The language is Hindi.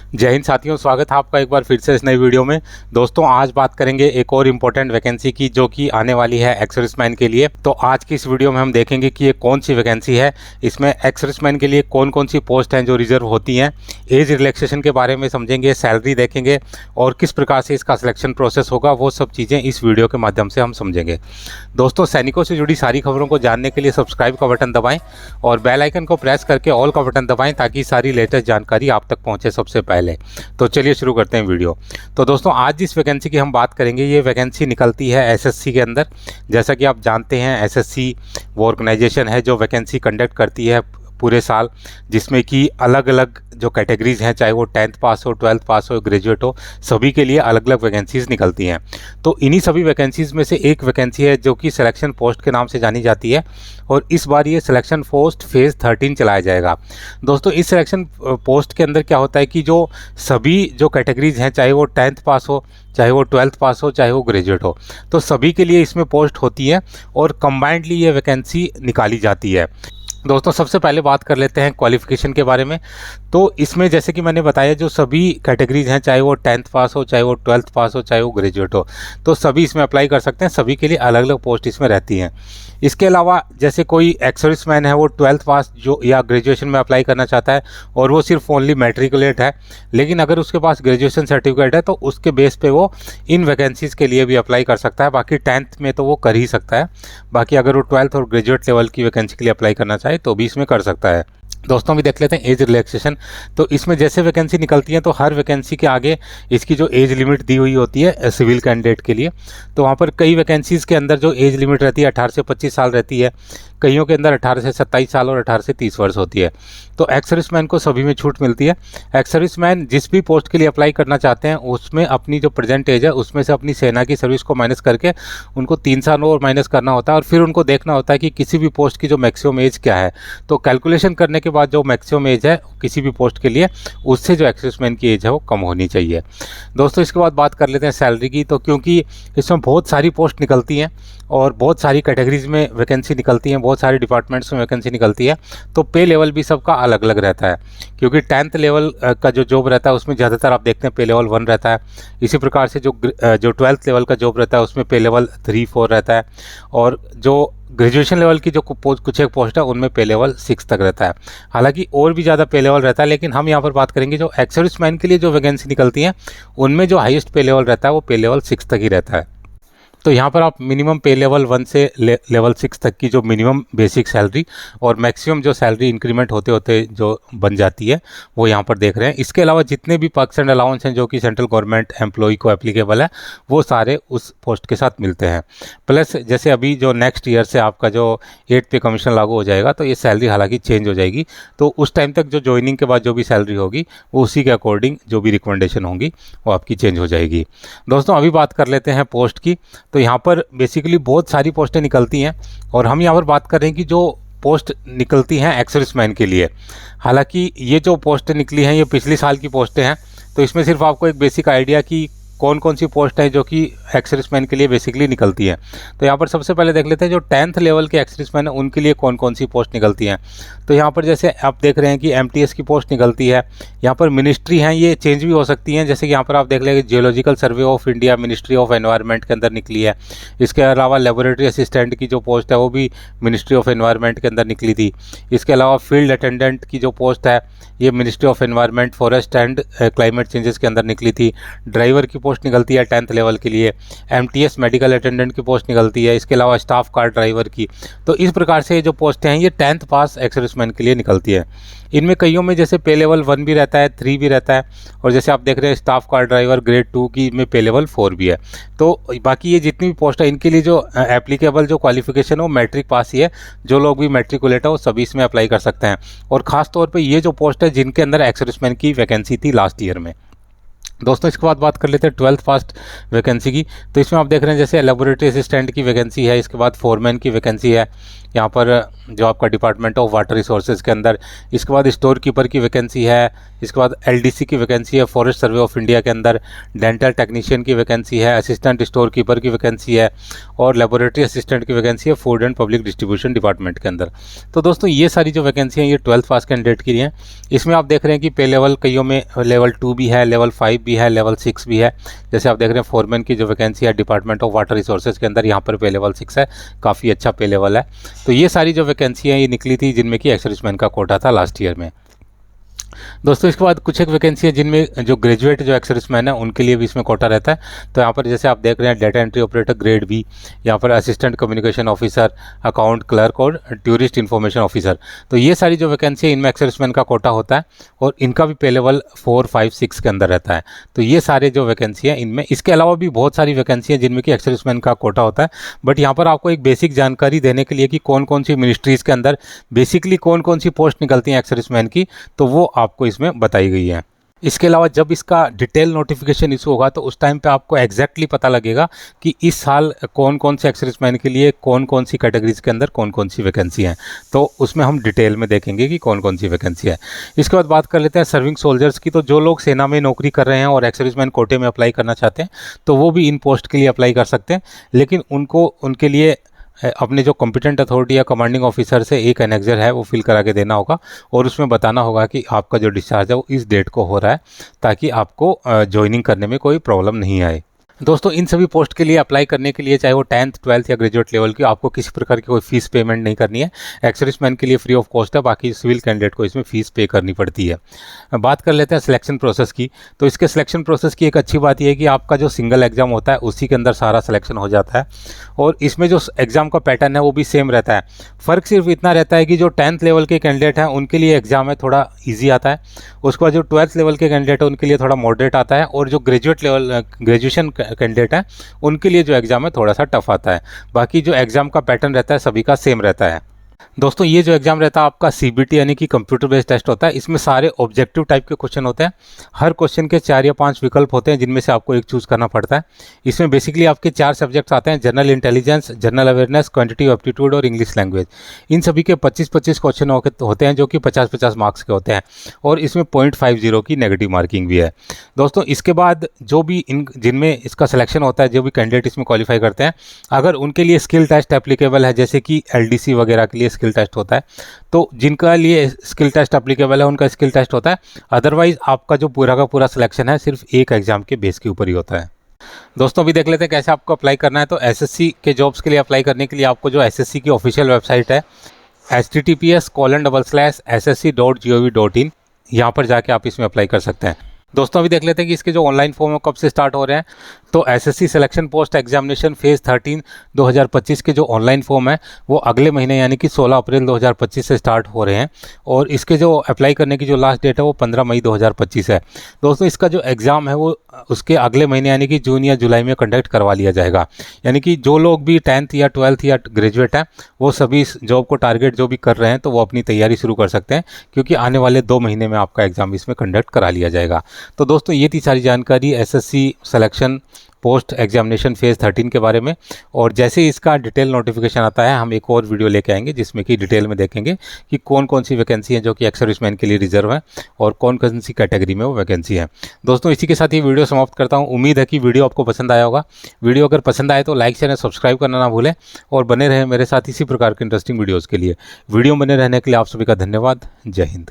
जय हिंद साथियों, स्वागत है आपका एक बार फिर से इस नई वीडियो में। दोस्तों आज बात करेंगे एक और इम्पोर्टेंट वैकेंसी की जो कि आने वाली है एक्स सर्विसमैन के लिए। तो आज की इस वीडियो में हम देखेंगे कि ये कौन सी वैकेंसी है, इसमें एक्स सर्विसमैन के लिए कौन कौन सी पोस्ट हैं जो रिजर्व होती हैं, एज रिलैक्सेशन के बारे में समझेंगे, सैलरी देखेंगे और किस प्रकार से इसका सिलेक्शन प्रोसेस होगा, वो सब चीज़ें इस वीडियो के माध्यम से हम समझेंगे। दोस्तों सैनिकों से जुड़ी सारी खबरों को जानने के लिए सब्सक्राइब का बटन दबाएँ और बेल आइकन को प्रेस करके ऑल का बटन दबाएँ ताकि सारी लेटेस्ट जानकारी आप तक पहुँचे सबसे पहले। तो चलिए शुरू करते हैं वीडियो। तो दोस्तों आज जिस वैकेंसी की हम बात करेंगे ये वैकेंसी निकलती है एसएससी के अंदर। जैसा कि आप जानते हैं एसएससी वो ऑर्गेनाइजेशन है जो वैकेंसी कंडक्ट करती है पूरे साल, जिसमें कि अलग अलग जो कैटेगरीज हैं, चाहे वो 10th पास हो, 12th पास हो, ग्रेजुएट हो, सभी के लिए अलग अलग वैकेंसीज़ निकलती हैं। तो इन्हीं सभी वैकेंसीज़ में से एक वैकेंसी है जो कि सिलेक्शन पोस्ट के नाम से जानी जाती है और इस बार ये सिलेक्शन पोस्ट फेज़ 13 चलाया जाएगा। दोस्तों इस सिलेक्शन पोस्ट के अंदर क्या होता है कि जो सभी जो कैटेगरीज हैं, चाहे वो 10th पास हो, चाहे वो 12th पास हो, चाहे वो ग्रेजुएट हो, तो सभी के लिए इसमें पोस्ट होती है और कंबाइंडली ये वैकेंसी निकाली जाती है। दोस्तों सबसे पहले बात कर लेते हैं क्वालिफ़िकेशन के बारे में। तो इसमें जैसे कि मैंने बताया जो सभी कैटेगरीज हैं, चाहे वो 10th पास हो, चाहे वो 12th पास हो, चाहे वो ग्रेजुएट हो, तो सभी इसमें अप्लाई कर सकते हैं। सभी के लिए अलग अलग पोस्ट इसमें रहती हैं। इसके अलावा जैसे कोई एक्स सर्विसमैन है वो 12th पास जो या ग्रेजुएशन में अप्लाई करना चाहता है और वो सिर्फ ओनली मैट्रिकुलेट है, लेकिन अगर उसके पास ग्रेजुएशन सर्टिफिकेट है तो उसके बेस पे वो इन वैकेंसीज़ के लिए भी अप्लाई कर सकता है। बाकी 10th में तो वो कर ही सकता है, बाकी अगर वो 12th और ग्रेजुएट लेवल की वैकेंसी के लिए अप्लाई करना चाहे तो भी इसमें कर सकता है। दोस्तों भी देख लेते हैं एज रिलैक्सेशन। तो इसमें जैसे वैकेंसी निकलती है तो हर वैकेंसी के आगे इसकी जो एज लिमिट दी हुई होती है सिविल कैंडिडेट के लिए, तो वहाँ पर कई वैकेंसीज़ के अंदर जो एज लिमिट रहती है 18 से 25 साल रहती है, कईयों के अंदर 18 से 27 साल और 18 से 30 वर्ष होती है। तो एक्स सर्विसमैन को सभी में छूट मिलती है। एक्स सर्विसमैन जिस भी पोस्ट के लिए अप्लाई करना चाहते हैं उसमें अपनी जो प्रेजेंट एज है उसमें से अपनी सेना की सर्विस को माइनस करके उनको 3 साल और माइनस करना होता है और फिर उनको देखना होता है कि किसी भी पोस्ट की जो मैक्सिमम एज क्या है। तो कैलकुलेशन करने के बाद जो मैक्सिमम एज है किसी भी पोस्ट के लिए, उससे जो एक्स सर्विसमैन की एज है वो कम होनी चाहिए। दोस्तों इसके बाद बात कर लेते हैं सैलरी की। तो क्योंकि इसमें बहुत सारी पोस्ट निकलती हैं और बहुत सारी कैटेगरीज में वैकेंसी निकलती हैं, बहुत सारे डिपार्टमेंट्स में वैकेंसी निकलती है, तो पे लेवल भी सबका अलग अलग रहता है। क्योंकि 10th लेवल का जो जॉब रहता है उसमें ज़्यादातर आप देखते हैं पे लेवल 1 रहता है। इसी प्रकार से जो 12th लेवल का जॉब रहता है उसमें पे लेवल 3, 4 रहता है और जो ग्रेजुएशन लेवल की जो कुछ एक पोस्ट है उनमें पे लेवल 6 तक रहता है। हालांकि और भी ज़्यादा पे लेवल रहता है, लेकिन हम यहाँ पर बात करेंगे जो एक्स सर्विसमैन के लिए जो वैकेंसी निकलती हैं उनमें जो हाईएस्ट पे लेवल रहता है वो पे लेवल 6 तक ही रहता है। तो यहाँ पर आप मिनिमम पे लेवल 1 से लेवल 6 तक की जो मिनिमम बेसिक सैलरी और मैक्सिमम जो सैलरी इंक्रीमेंट होते होते जो बन जाती है वो यहाँ पर देख रहे हैं। इसके अलावा जितने भी पर्क्स एंड अलाउंस हैं जो कि सेंट्रल गवर्नमेंट एम्प्लॉय को एप्लीकेबल है वो सारे उस पोस्ट के साथ मिलते हैं। प्लस जैसे अभी जो नेक्स्ट ईयर से आपका जो 8 पे कमीशन लागू हो जाएगा तो ये सैलरी हालांकि चेंज हो जाएगी, तो उस टाइम तक जो ज्वाइनिंग के बाद जो भी सैलरी होगी वो उसी के अकॉर्डिंग जो भी रिकमेंडेशन होंगी वो आपकी चेंज हो जाएगी। दोस्तों अभी बात कर लेते हैं पोस्ट की। तो यहाँ पर बेसिकली बहुत सारी पोस्टें निकलती हैं और हम यहाँ पर बात कर रहे हैं कि जो पोस्ट निकलती हैं एक्स सर्विसमैन के लिए। हालांकि ये जो पोस्टें निकली हैं ये पिछले साल की पोस्टें हैं, तो इसमें सिर्फ आपको एक बेसिक आइडिया कि कौन कौन सी पोस्ट है जो कि एक्स सर्विसमैन के लिए बेसिकली निकलती है। तो यहाँ पर सबसे पहले देख लेते हैं जो 10th लेवल के एक्स सर्विसमैन है उनके लिए कौन कौन सी पोस्ट निकलती हैं। तो यहाँ पर जैसे आप देख रहे हैं कि एमटीएस की पोस्ट निकलती है। यहाँ पर मिनिस्ट्री हैं, ये चेंज भी हो सकती हैं, जैसे कि यहाँ पर आप देख लेंगे geological survey of India ministry of environment के अंदर निकली है। इसके अलावा लेबोरेटरी असिस्टेंट की जो पोस्ट है वो भी मिनिस्ट्री ऑफ एनवायरनमेंट के अंदर निकली थी। इसके अलावा फील्ड अटेंडेंट की जो पोस्ट है ये ministry of environment forest and climate changes के अंदर निकली थी। ड्राइवर की पोस्ट निकलती है 10th लेवल के लिए। एमटीएस मेडिकल अटेंडेंट की पोस्ट निकलती है। इसके अलावा स्टाफ कार ड्राइवर की। तो इस प्रकार से जो पोस्टें हैं ये 10th पास एक्स सर्विसमैन के लिए निकलती है। इनमें कईयों में जैसे पे लेवल 1 भी रहता है, 3 भी रहता है और जैसे आप देख रहे हैं स्टाफ कार ड्राइवर ग्रेड 2 की में पे लेवल 4 भी है। तो बाकी ये जितनी भी पोस्ट है इनके लिए जो एप्लीकेबल जो क्वालिफिकेशन हो मैट्रिक पास ही है। जो लोग भी मैट्रिकुलेट है वो सभी इसमें अप्लाई कर सकते हैं और ख़ास तौर पे ये जो पोस्ट है जिनके अंदर एक्स सर्विसमैन की वैकेंसी थी लास्ट ईयर में। दोस्तों इसके बाद बात कर लेते हैं 12th पास वैकेंसी की। तो इसमें आप देख रहे हैं जैसे लेबोरेटरी असिस्टेंट की वैकेंसी है, इसके बाद फोरमैन की वैकेंसी है, यहाँ पर जो आपका डिपार्टमेंट ऑफ वाटर रिसोर्सेज के अंदर। इसके बाद स्टोर कीपर की वैकेंसी है। इसके बाद एलडीसी की वैकेंसी है, फॉरेस्ट सर्वे ऑफ इंडिया के अंदर। डेंटल टेक्नीशियन की वैकेंसी है, असिस्टेंट स्टोर कीपर की वैकेंसी है और लेबोरेटरी असिस्टेंट की वैकेंसी है food and public distribution department के अंदर। तो दोस्तों ये सारी जो वैकेंसी हैं ये 12th पास कैंडिडेट के लिए हैं। इसमें आप देख रहे हैं कि पे लेवल कईयों में लेवल 2 भी है, लेवल 5 भी है, लेवल 6 भी है। जैसे आप देख रहे हैं फोरमैन की जो वैकेंसी है डिपार्टमेंट ऑफ वाटर रिसोर्सेज के अंदर, यहाँ पर पे लेवल 6 है, काफ़ी अच्छा पे लेवल है। तो ये सारी जो वैकेंसी हैं ये निकली थी जिनमें कि एक्स-सर्विसमैन का कोटा था लास्ट ईयर में। दोस्तों इसके बाद कुछ एक वैकेंसी है जिनमें जो ग्रेजुएट जो एक्स-सर्विसमैन है उनके लिए भी इसमें कोटा रहता है। तो यहाँ पर जैसे आप देख रहे हैं data entry operator grade B, यहाँ पर assistant communication officer, account clerk और टूरिस्ट इन्फॉर्मेशन ऑफिसर। तो ये सारी जो वैकेंसी है इनमें एक्स-सर्विसमैन का कोटा होता है और इनका भी पे लेवल 4, 5, 6 के अंदर रहता है। तो ये सारे जो वैकेंसी है इनमें, इसके अलावा भी बहुत सारी वैकेंसी है जिनमें कि एक्स-सर्विसमैन का कोटा होता है। बट यहाँ पर आपको एक बेसिक जानकारी देने के लिए कि कौन कौन सी मिनिस्ट्रीज़ के अंदर बेसिकली कौन कौन सी पोस्ट निकलती हैं एक्स-सर्विसमैन की, तो वो आपको इसमें बताई गई है। इसके अलावा जब इसका डिटेल नोटिफिकेशन इशू होगा तो उस टाइम पे आपको एग्जैक्टली पता लगेगा कि इस साल कौन कौन से एक्स-सर्विसमैन के लिए कौन कौन सी कैटेगरीज के अंदर कौन कौन सी वैकेंसी हैं। तो उसमें हम डिटेल में देखेंगे कि कौन कौन सी वैकेंसी है। इसके बाद बात कर लेते हैं सर्विंग सोल्जर्स की। तो जो लोग सेना में नौकरी कर रहे हैं और एक्स-सर्विसमैन कोटे में अप्लाई करना चाहते हैं तो वो भी इन पोस्ट के लिए अप्लाई कर सकते हैं, लेकिन उनको उनके लिए अपने जो कॉम्पिटेंट अथॉरिटी या कमांडिंग ऑफिसर से एक एनेक्जर है वो फिल करा के देना होगा और उसमें बताना होगा कि आपका जो डिस्चार्ज है वो इस डेट को हो रहा है, ताकि आपको ज्वाइनिंग करने में कोई प्रॉब्लम नहीं आए। दोस्तों इन सभी पोस्ट के लिए अप्लाई करने के लिए, चाहे वो 10th, 12th या ग्रेजुएट लेवल की, आपको किसी प्रकार की कोई फीस पेमेंट नहीं करनी है। एक्स-सर्विसमैन के लिए फ्री ऑफ कॉस्ट है, बाकी सिविल कैंडिडेट को इसमें फ़ीस पे करनी पड़ती है। बात कर लेते हैं सिलेक्शन प्रोसेस की। तो इसके सिलेक्शन प्रोसेस की एक अच्छी बात यह है कि आपका जो सिंगल एग्जाम होता है उसी के अंदर सारा सिलेक्शन हो जाता है और इसमें जो एग्ज़ाम का पैटर्न है वो भी सेम रहता है। फ़र्क सिर्फ इतना रहता है कि जो 10th लेवल के कैंडिडेट हैं उनके लिए एग्ज़ाम है थोड़ा ईजी आता है, उसके बाद जो 12th लेवल के कैंडिडेट है उनके लिए थोड़ा मॉडरेट आता है और जो ग्रेजुएट लेवल ग्रेजुएशन कैंडिडेट है उनके लिए जो एग्ज़ाम है थोड़ा सा टफ आता है। बाकी जो एग्ज़ाम का पैटर्न रहता है सभी का सेम रहता है। दोस्तों ये जो एग्ज़ाम रहता है आपका सीबीटी यानी कि कंप्यूटर बेस्ड टेस्ट होता है। इसमें सारे ऑब्जेक्टिव टाइप के क्वेश्चन होते हैं। हर क्वेश्चन के 4 या 5 विकल्प होते हैं जिनमें से आपको एक चूज़ करना पड़ता है। इसमें बेसिकली आपके 4 सब्जेक्ट्स आते हैं: general intelligence, general awareness, quantitative aptitude और इंग्लिश लैंग्वेज। इन सभी के 25-25 क्वेश्चन होते हैं जो कि 50-50 मार्क्स के होते हैं और इसमें 0.50 की नेगेटिव मार्किंग भी है। दोस्तों इसके बाद जो भी जिनमें इसका सिलेक्शन होता है, जो भी कैंडिडेट इसमें क्वालिफाई करते हैं, अगर उनके लिए स्किल टेस्ट एप्लीकेबल है, जैसे कि एलडीसी वगैरह के लिए स्किल टेस्ट होता है, तो जिनका लिए स्किल टेस्ट एप्लीकेबल है उनका स्किल टेस्ट होता है। अदरवाइज आपका जो पूरा का पूरा सिलेक्शन है सिर्फ एक एग्जाम के बेस के ऊपर ही होता है। दोस्तों अभी देख लेते हैं कैसे आपको अप्लाई करना है। तो एसएससी के जॉब्स के लिए अप्लाई करने के लिए आपको जो एसएससी की ऑफिशियल वेबसाइट है https://ssc.gov.in, यहाँ पर जाके आप इसमें अप्लाई कर सकते हैं। दोस्तों अभी देख लेते हैं कि इसके जो ऑनलाइन फॉर्म है कब से स्टार्ट हो रहे हैं। तो SSC selection post examination phase 13 2025 के जो ऑनलाइन फॉर्म है वो अगले महीने यानी कि 16 अप्रैल 2025 से स्टार्ट हो रहे हैं और इसके जो अप्लाई करने की जो लास्ट डेट है वो 15 मई 2025 है। दोस्तों इसका जो एग्ज़ाम है वो उसके अगले महीने यानी कि जून या जुलाई में कंडक्ट करवा लिया जाएगा। यानी कि जो लोग भी 10th या 12th या ग्रेजुएट हैं वो सभी इस जॉब को टारगेट जो भी कर रहे हैं तो वो अपनी तैयारी शुरू कर सकते हैं, क्योंकि आने वाले 2 महीने में आपका एग्ज़ाम इसमें कंडक्ट करा लिया जाएगा। तो दोस्तों ये थी सारी जानकारी SSC selection post examination phase 13 के बारे में। और जैसे ही इसका डिटेल नोटिफिकेशन आता है हम एक और वीडियो लेके आएंगे जिसमें कि डिटेल में देखेंगे कि कौन कौन सी वैकेंसी है जो कि एक्स-सर्विसमैन के लिए रिजर्व है और कौन कौन सी कैटेगरी में वो वैकेंसी है। दोस्तों इसी के साथ ये वीडियो समाप्त करता हूँ। उम्मीद है कि वीडियो आपको पसंद आया होगा। वीडियो अगर पसंद आए तो लाइक चैनल सब्सक्राइब करना ना भूलें और बने रहें मेरे साथ इसी प्रकार के इंटरेस्टिंग वीडियोज़ के लिए। वीडियो बने रहने के लिए आप सभी का धन्यवाद। जय हिंद।